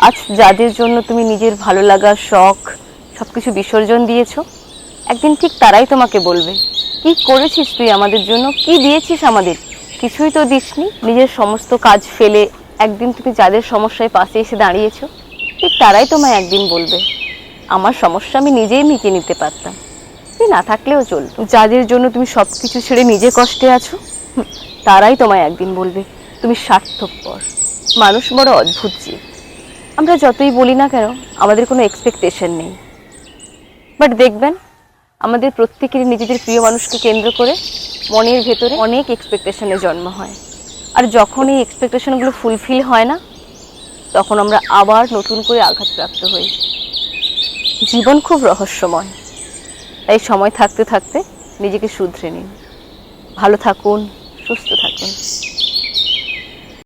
আজ যাদের জন্য তুমি নিজের ভালো লাগা শখ সবকিছু বিসর্জন দিয়েছো, একদিন ঠিক তারাই তোমাকে বলবে কি করেছিস তুই আমাদের জন্য, কি দিয়েছিস আমাদের। কিছুই তো দিসনি। নিজের সমস্ত কাজ ফেলে একদিন তুমি যাদের সমস্যায় পাশে এসে দাঁড়িয়েছো, ঠিক তারাই তোমায় একদিন বলবে আমার সমস্যা আমি নিজেই মিটিয়ে নিতে পারতাম, তুই না থাকলেও চলতো। যাদের জন্য তুমি সবকিছু ছেড়ে নিজে কষ্টে আছো, তারাই তোমায় একদিন বলবে তুমি স্বার্থপর। মানুষ বড় অদ্ভুত জীব। আমরা যতই বলি না কেন আমাদের কোনো এক্সপেকটেশন নেই, বাট দেখবেন আমাদের প্রত্যেকেরই নিজেদের প্রিয় মানুষকে কেন্দ্র করে মনের ভেতরে অনেক এক্সপেকটেশনের জন্ম হয়। আর যখন এই এক্সপেকটেশনগুলো ফুলফিল হয় না, তখন আমরা আবার নতুন করে আঘাতপ্রাপ্ত হই। জীবন খুব রহস্যময়, তাই সময় থাকতে থাকতে নিজেকে শুধরে নিন। ভালো থাকুন, সুস্থ থাকুন।